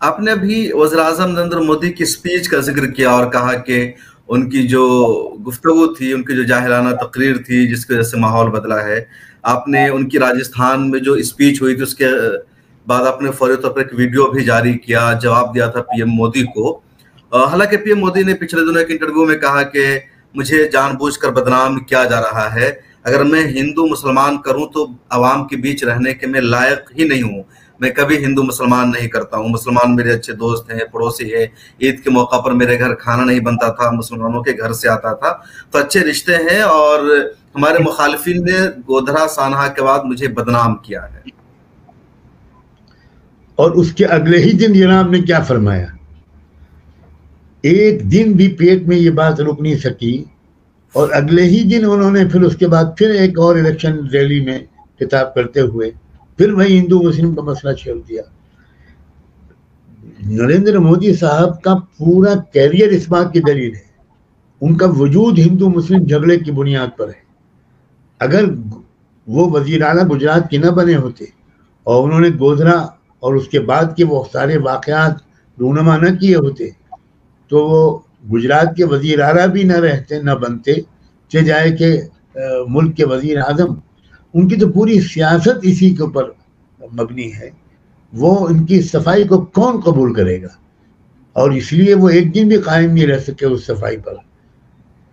آپ نے ابھی وزیر اعظم نریندر مودی کی اسپیچ کا ذکر کیا اور کہا کہ ان کی جو گفتگو تھی، ان کی جو جاہلانہ تقریر تھی جس کی وجہ سے ماحول بدلا ہے. آپ نے ان کی راجستھان میں جو اسپیچ ہوئی تھی اس کے بعد آپ نے فوری طور پر ایک ویڈیو بھی جاری کیا، جواب دیا تھا پی ایم مودی کو. حالانکہ پی ایم مودی نے پچھلے دنوں ایک انٹرویو میں کہا کہ مجھے جان بوجھ کر بدنام کیا جا رہا ہے، اگر میں ہندو مسلمان کروں تو عوام کے بیچ رہنے کے میں لائق ہی نہیں ہوں، میں کبھی ہندو مسلمان نہیں کرتا ہوں، مسلمان میرے اچھے دوست ہیں، پڑوسی ہیں، عید کے موقع پر میرے گھر کھانا نہیں بنتا تھا، مسلمانوں کے گھر سے آتا تھا، تو اچھے رشتے ہیں، اور ہمارے مخالفین نے گودھرا سانحہ کے بعد مجھے بدنام کیا ہے. اور اس کے اگلے ہی دن جناب نے کیا فرمایا؟ ایک دن بھی پیٹ میں یہ بات رک نہیں سکی، اور اگلے ہی دن انہوں نے پھر اس کے بعد پھر ایک اور الیکشن ریلی میں خطاب کرتے ہوئے پھر وہی ہندو مسلم کا مسئلہ چھیڑ دیا. نریندر مودی صاحب کا پورا کیریئر اس بات کی دلیل ہے، ان کا وجود ہندو مسلم جھگڑے کی بنیاد پر ہے. اگر وہ وزیر اعلیٰ گجرات کے نہ بنے ہوتے اور انہوں نے گودھرا اور اس کے بعد کے وہ سارے واقعات رونما نہ کیے ہوتے تو وہ گجرات کے وزیر اعلیٰ بھی نہ رہتے، نہ بنتے، چاہے جائے کہ ملک کے وزیر اعظم. ان کی تو پوری سیاست اسی کے اوپر مبنی ہے. وہ ان کی صفائی کو کون قبول کرے گا؟ اور اس لیے وہ ایک دن بھی قائم نہیں رہ سکے اس صفائی پر.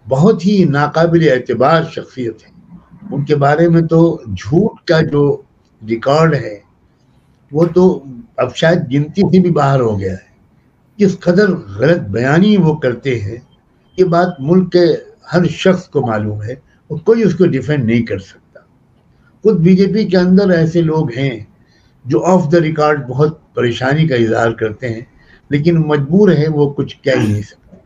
بہت ہی ناقابل اعتبار شخصیت ہے. ان کے بارے میں تو جھوٹ کا جو ریکارڈ ہے وہ تو اب شاید گنتی سے بھی باہر ہو گیا ہے. کس قدر غلط بیانی وہ کرتے ہیں یہ بات ملک کے ہر شخص کو معلوم ہے، اور کوئی اس کو ڈیفینڈ نہیں کر سکتا. خود بی جے پی کے اندر ایسے لوگ ہیں جو آف دا ریکارڈ بہت پریشانی کا اظہار کرتے ہیں، لیکن مجبور ہے وہ کچھ کہہ ہی نہیں سکتے.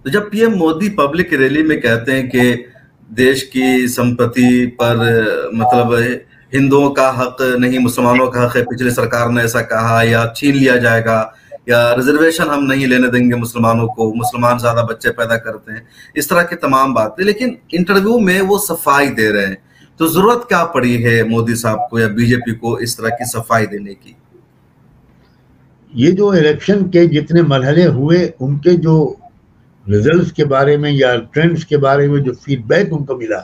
تو جب P M Modi public rally میں کہتے ہیں کہ دیش کی سمپتی پر مطلب ہندوؤں کا حق نہیں مسلمانوں کا حق ہے، پچھلی سرکار نے ایسا کہا، یا چھین لیا جائے گا، یا ریزرویشن ہم نہیں لینے دیں گے مسلمانوں کو، مسلمان زیادہ بچے پیدا کرتے ہیں، اس طرح کی تمام باتیں، لیکن انٹرویو میں وہ صفائی دے رہے ہیں. تو ضرورت کیا پڑی ہے مودی صاحب کو یا بی جے پی کو اس طرح کی صفائی دینے کی؟ یہ جو الیکشن کے جتنے مرحلے ہوئے ان کے جو ریزلٹس کے بارے میں یا ٹرینڈز کے بارے میں جو فیڈ بیک ان کو ملا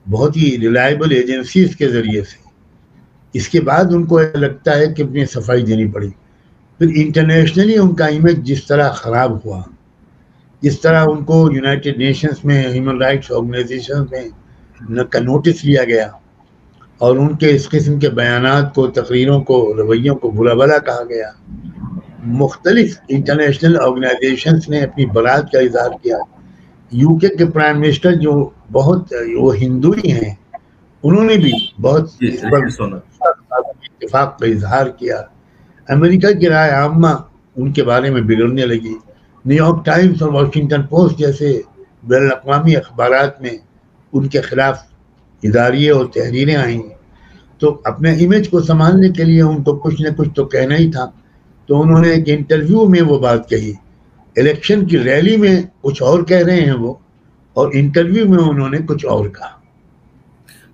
بہت ہی ریلائبل ایجنسیز کے ذریعے سے، اس کے بعد ان کو لگتا ہے کہ اپنی صفائی دینی پڑی. پھر انٹرنیشنلی ان کا امیج جس طرح خراب ہوا، جس طرح ان کو یونائٹڈ نیشنز میں ہیومن رائٹس آرگنائزیشن میں کا نوٹس لیا گیا، اور ان کے اس قسم کے بیانات کو، تقریروں کو، رویوں کو برا بھلا کہا گیا. مختلف انٹرنیشنل آرگنائزیشنز نے اپنی برات کا اظہار کیا. یو کے پرائم منسٹر جو بہت وہ ہندو ہی ہیں، انہوں نے بھی بہت اس پر اتفاق کا اظہار کیا. امریکہ کی رائے عامہ ان کے بارے میں بگڑنے لگی. نیو یارک ٹائمز اور واشنگٹن پوسٹ جیسے بین الاقوامی اخبارات میں ان کے خلاف اداریے اور تحریریں آئیں. تو اپنے امیج کو سنبھالنے کے لیے ان کو کچھ نہ کچھ تو کہنا ہی تھا. تو انہوں نے ایک انٹرویو میں وہ بات کہی. الیکشن کی ریلی میں کچھ اور کہہ رہے ہیں وہ، اور انٹرویو میں انہوں نے کچھ اور کہا.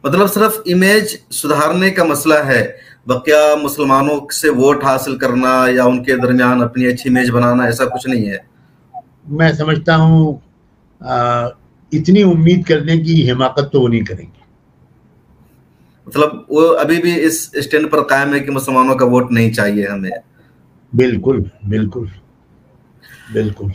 مطلب صرف امیج سدھارنے کا مسئلہ ہے، بقیہ مسلمانوں سے ووٹ حاصل کرنا یا ان کے درمیان اپنی اچھی امیج بنانا ایسا کچھ نہیں ہے. میں سمجھتا ہوں اتنی امید کرنے کی حماقت تو وہ نہیں کریں گے. مطلب وہ ابھی بھی اس اسٹینڈ پر قائم ہے کہ مسلمانوں کا ووٹ نہیں چاہیے ہمیں. بالکل بالکل بالکل.